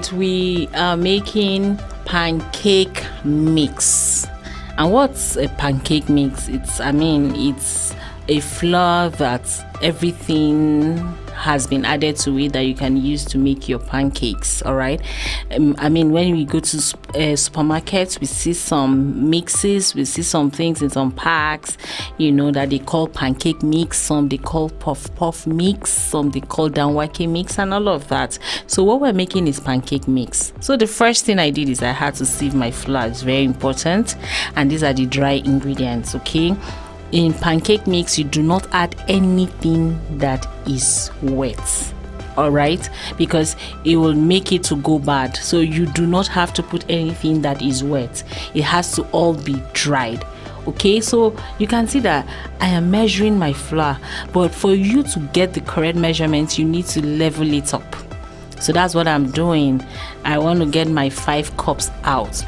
right, we are making pancake mix. And what's a pancake mix? It's a flour that everything has been added to it that you can use to make your pancakes. All right. When we go to supermarkets, we see some mixes, we see some things in some packs, that they call pancake mix, some they call puff mix, some they call danwake mix, and all of that. So what we're making is pancake mix. So the first thing I did is I had to sieve my flour. It's very important, and these are the dry ingredients. Okay. In pancake mix, you do not add anything that is wet, all right, because it will make it to go bad. So you do not have to put anything that is wet. It has to all be dried. Okay, so you can see that I am measuring my flour, but for you to get the correct measurements, you need to level it up. So that's what I'm doing. I want to get my 5 cups out.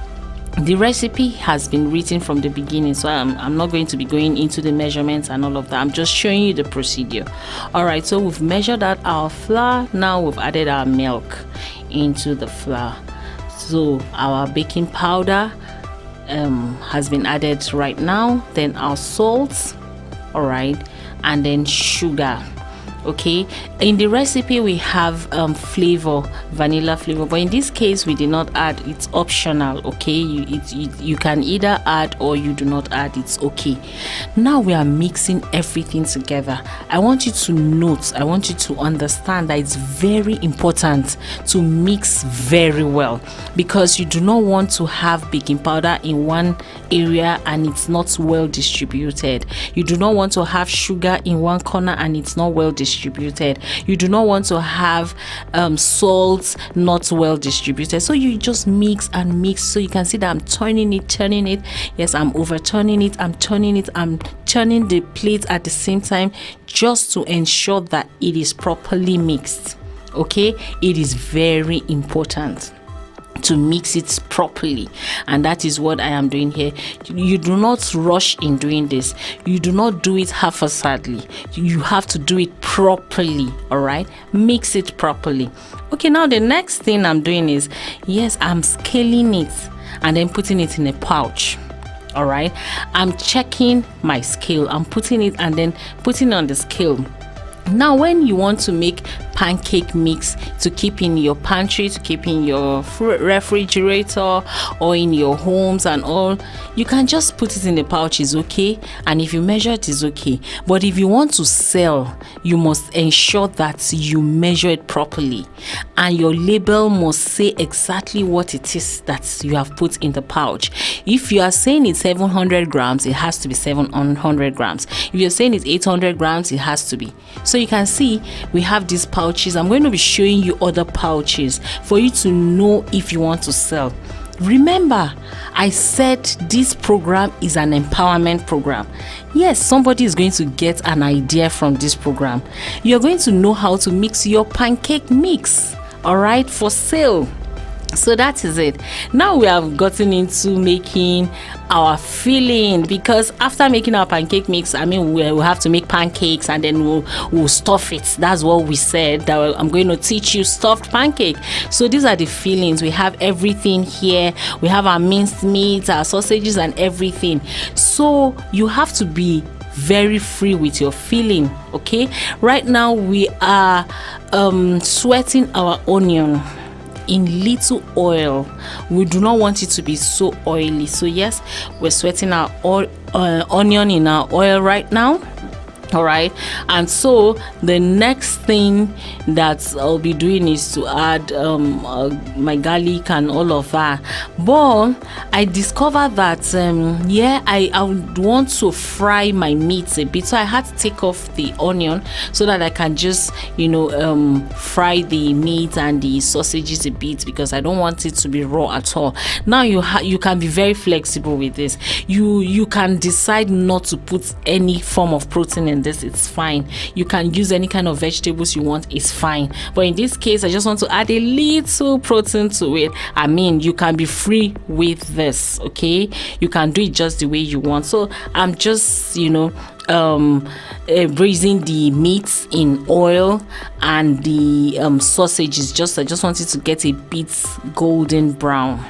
The recipe has been written from the beginning, so I'm not going to be going into the measurements and all of that. I'm just showing you the procedure. All right, so we've measured out our flour. Now we've added our milk into the flour. So our baking powder has been added right now, then our salt, all right, and then sugar. Okay, in the recipe we have vanilla flavor, but in this case we did not add. It's optional. Okay, you can either add or you do not add. It's okay. Now we are mixing everything together. I want you to note, I want you to understand that it's very important to mix very well, because you do not want to have baking powder in one area and it's not well distributed. You do not want to have sugar in one corner and it's not well distributed. You do not want to have salt not well distributed. So you just mix and mix. So you can see that I'm turning it. Yes, I'm overturning it. I'm turning the plate at the same time, just to ensure that it is properly mixed. Okay, it is very important to mix it properly, and that is what I am doing here. You do not rush in doing this. You do not do it haphazardly. You have to do it properly. All right, mix it properly. Okay, now the next thing I'm doing is, yes, I'm scaling it and then putting it in a pouch. All right, I'm checking my scale. I'm putting it and then putting it on the scale. Now when you want to make pancake mix to keep in your pantry, to keep in your refrigerator or in your homes and all, you can just put it in the pouch. Is okay, and if you measure it, is okay. But if you want to sell, you must ensure that you measure it properly, and your label must say exactly what it is that you have put in the pouch. If you are saying it's 700 grams, it has to be 700 grams. If you're saying it's 800 grams, it has to be. So you can see we have these pouches. I'm going to be showing you other pouches for you to know if you want to sell. Remember, I said this program is an empowerment program. Yes, somebody is going to get an idea from this program. You're going to know how to mix your pancake mix, all right, for sale. So that is it. Now we have gotten into making our filling, because after making our pancake mix, we'll have to make pancakes, and then we'll stuff it. That's what we said, that I'm going to teach you stuffed pancake. So these are the fillings. We have everything here. We have our minced meat, our sausages, and everything. So you have to be very free with your filling. Okay, right now we are sweating our onion in little oil. We do not want it to be so oily. So yes, we're sweating our onion in our oil right now. All right, and so the next thing that I'll be doing is to add my garlic and all of that. But I discovered that I would want to fry my meat a bit, so I had to take off the onion so that I can just fry the meat and the sausages a bit, because I don't want it to be raw at all. Now you can be very flexible with this. You can decide not to put any form of protein in this. It's fine. You can use any kind of vegetables you want. It's fine. But in this case, I just want to add a little protein to it. You can be free with this. Okay, you can do it just the way you want. So I'm just braising the meat in oil, and the sausages. I just want it to get a bit golden brown.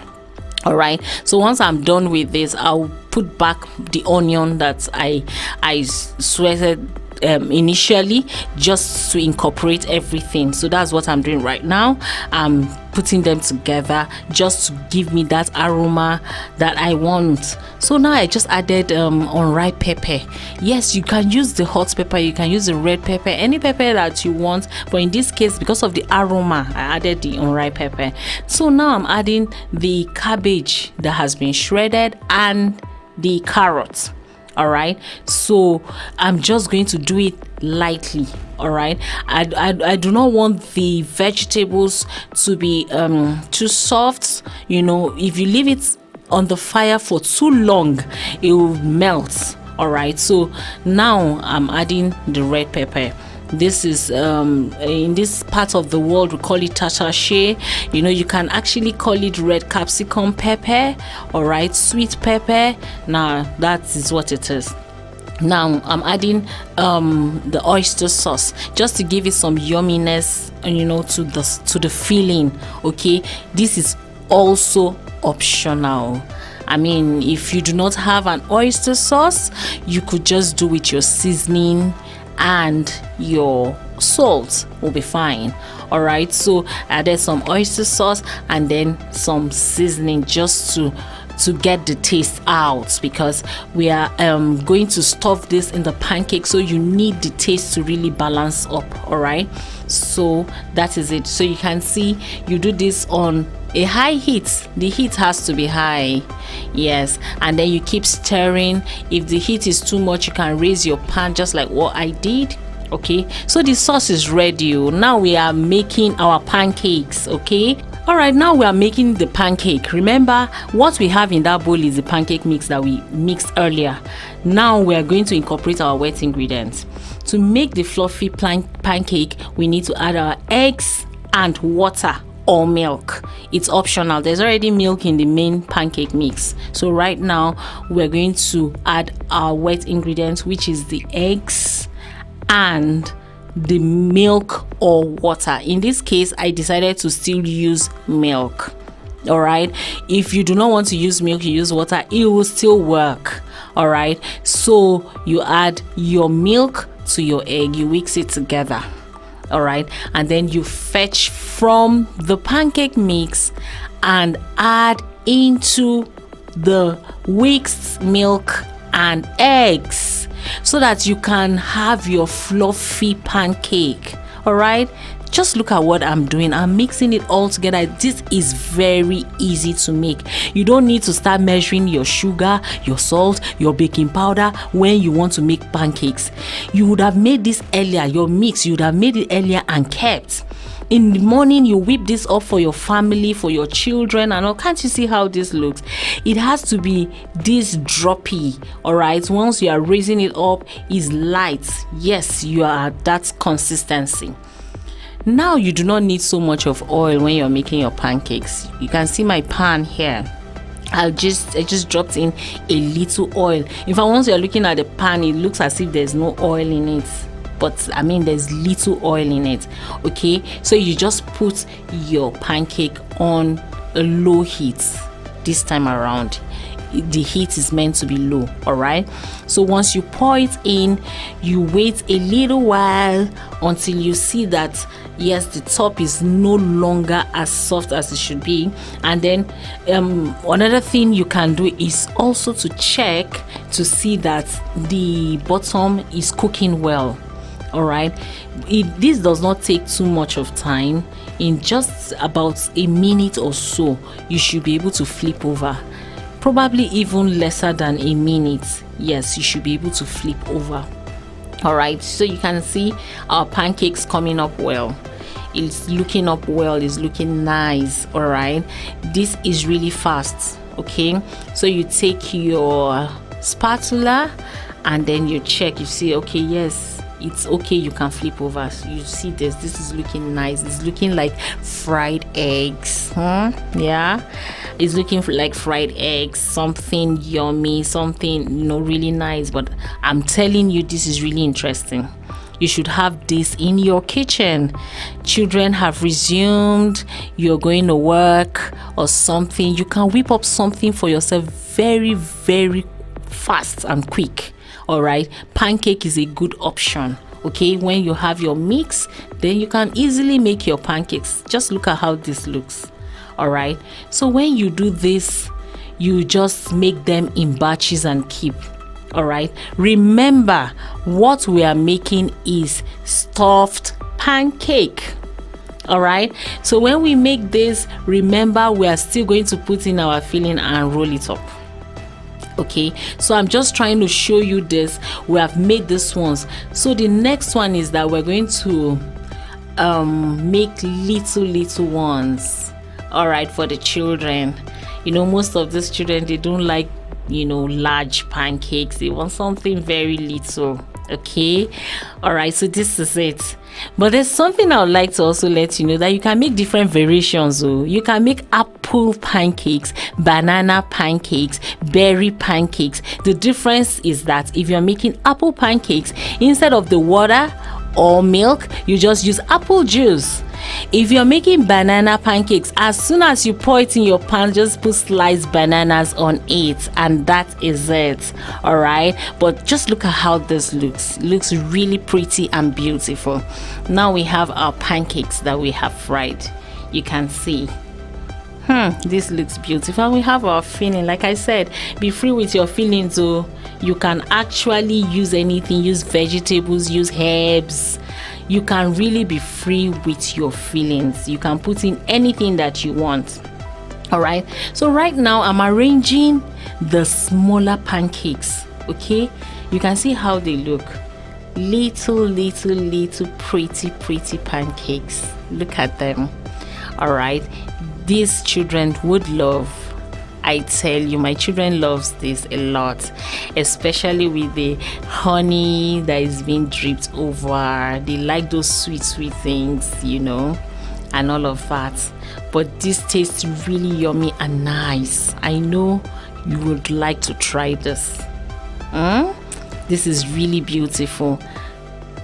All right, so once I'm done with this, I'll put back the onion that I sweated initially, just to incorporate everything. So that's what I'm doing right now. I'm putting them together just to give me that aroma that I want. So now I just added unripe pepper. Yes, you can use the hot pepper, you can use the red pepper, any pepper that you want, but in this case, because of the aroma, I added the unripe pepper. So now I'm adding the cabbage that has been shredded and the carrots. All right, so I'm just going to do it lightly. All right, I do not want the vegetables to be too soft. If you leave it on the fire for too long, it will melt. All right, so now I'm adding the red pepper. This is in this part of the world we call it tatashe. You can actually call it red capsicum pepper, all right, sweet pepper. Now that is what it is. Now I'm adding the oyster sauce just to give it some yumminess, to the filling. Okay, this is also optional. I mean, if you do not have an oyster sauce, you could just do with your seasoning and your salt will be fine. All right, so I added some oyster sauce and then some seasoning just to get the taste out, because we are going to stuff this in the pancake, so you need the taste to really balance up. All right, so that is it. So you can see you do this on a high heat. The heat has to be high, yes, and then you keep stirring. If the heat is too much, you can raise your pan just like what I did. Okay, so the sauce is ready. Now we are making our pancakes. Okay, all right, now we are making the pancake. Remember, what we have in that bowl is the pancake mix that we mixed earlier. Now we are going to incorporate our wet ingredients. To make the fluffy pancake, we need to add our eggs and water or milk. It's optional. There's already milk in the main pancake mix. So right now we're going to add our wet ingredients, which is the eggs and the milk or water. In this case, I decided to still use milk. All right, if you do not want to use milk, you use water, it will still work. All right, so you add your milk to your egg, you mix it together. All right, and then you fetch from the pancake mix and add into the whisked milk and eggs, so that you can have your fluffy pancake. All right, just look at what I'm doing. I'm mixing it all together. This is very easy to make. You don't need to start measuring your sugar, your salt, your baking powder when you want to make pancakes. You would have made this earlier. Your mix, you would have made it earlier and kept. In the morning, you whip this up for your family, for your children, and all. Can't you see how this looks? It has to be this droppy. All right, once you are raising it up, is light. Yes, you are at that consistency. Now you do not need so much of oil when you're making your pancakes. You can see my pan here. I just dropped in a little oil. In fact, once you're looking at the pan, it looks as if there's no oil in it, but I mean there's little oil in it. Okay, so you just put your pancake on a low heat. This time around, the heat is meant to be low. All right, so once you pour it in, you wait a little while until you see that yes, the top is no longer as soft as it should be. And then another thing you can do is also to check to see that the bottom is cooking well. All right, this does not take too much of time. In just about a minute or so, you should be able to flip over. Probably even lesser than a minute. Yes, you should be able to flip over. All right, so you can see our pancakes coming up well. It's looking up well, it's looking nice. All right, this is really fast. Okay, so you take your spatula and then you check, you see, okay, yes, it's okay, you can flip over. So you see this is looking nice. It's looking like fried eggs. Yeah, is looking for like fried eggs, something yummy, something really nice. But I'm telling you, this is really interesting. You should have this in your kitchen. Children have resumed, you're going to work or something. You can whip up something for yourself very, very fast and quick. All right, pancake is a good option. Okay, when you have your mix, then you can easily make your pancakes. Just look at how this looks. All right, so when you do this, you just make them in batches and keep. All right, remember what we are making is stuffed pancake. All right, so when we make this, remember we are still going to put in our filling and roll it up. Okay, so I'm just trying to show you this. We have made these ones. So the next one is that we're going to make little ones. All right, for the children. Most of these children, they don't like large pancakes. They want something very little. Okay, all right, so this is it. But there's something I would like to also let you know, that you can make different variations. You can make apple pancakes, banana pancakes, berry pancakes. The difference is that if you're making apple pancakes, instead of the water or milk, you just use apple juice. If you're making banana pancakes, as soon as you pour it in your pan, just put sliced bananas on it, and that is it. All right, but just look at how this looks. It looks really pretty and beautiful. Now we have our pancakes that we have fried. You can see this looks beautiful. We have our filling. Like I said, be free with your fillings. So you can actually use anything, use vegetables, use herbs. You can really be free with your fillings. You can put in anything that you want. All right, so right now I'm arranging the smaller pancakes. Okay, you can see how they look. Little pretty pancakes. Look at them. All right, these children would love. I tell you, my children loves this a lot, especially with the honey that is being dripped over. They like those sweet things, and all of that. But this tastes really yummy and nice. I know you would like to try this. This is really beautiful.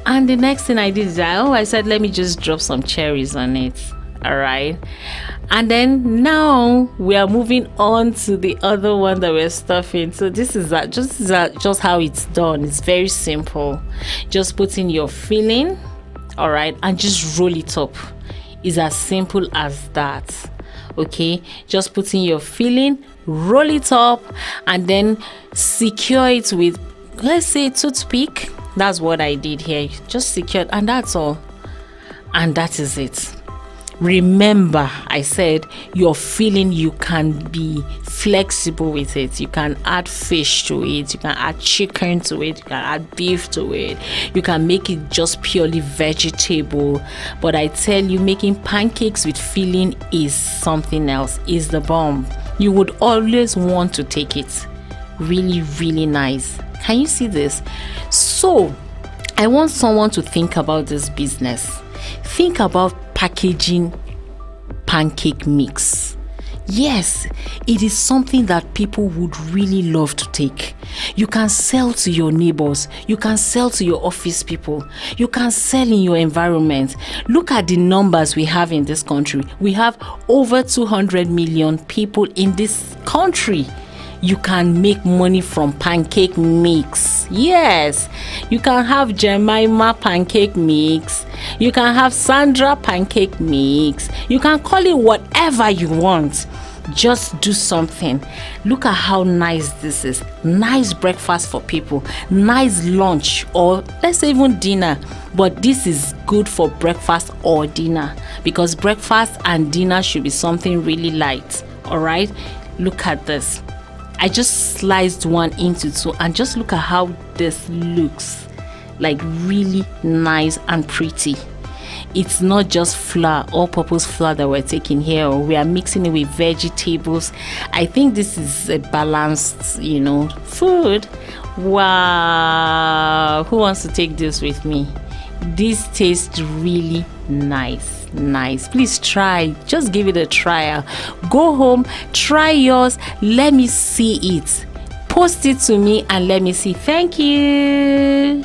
And the next thing I did is I said, let me just drop some cherries on it. All right, and then now we are moving on to the other one that we're stuffing. So this is just how it's done. It's very simple. Just put in your filling, all right, and just roll it up. It's as simple as that. Okay, just put in your filling, roll it up, and then secure it with, let's say, toothpick. That's what I did here. Just secure it, and that's all. And that is it. Remember, I said your filling, you can be flexible with it. You can add fish to it, you can add chicken to it, you can add beef to it, you can make it just purely vegetable. But I tell you, making pancakes with filling is something else, is the bomb. You would always want to take it. Really nice. Can you see this? So I want someone to think about this business. Think about packaging pancake mix. Yes, it is something that people would really love to take. You can sell to your neighbors, you can sell to your office people, you can sell in your environment. Look at the numbers we have in this country. We have over 200 million people in this country. You can make money from pancake mix. Yes, you can have Jemima pancake mix, you can have Sandra pancake mix, you can call it whatever you want. Just do something. Look at how nice this is. Nice breakfast for people, nice lunch, or let's say even dinner. But this is good for breakfast or dinner, because breakfast and dinner should be something really light. All right, look at this. I just sliced one into two, and just look at how this looks. Like really nice and pretty. It's not just flour, all-purpose flour that we're taking here. We are mixing it with vegetables. I think this is a balanced, food. Wow! Who wants to take this with me? This tastes really nice. Please try, just give it a trial. Go home, try yours, let me see it. Post it to me and let me see. Thank you.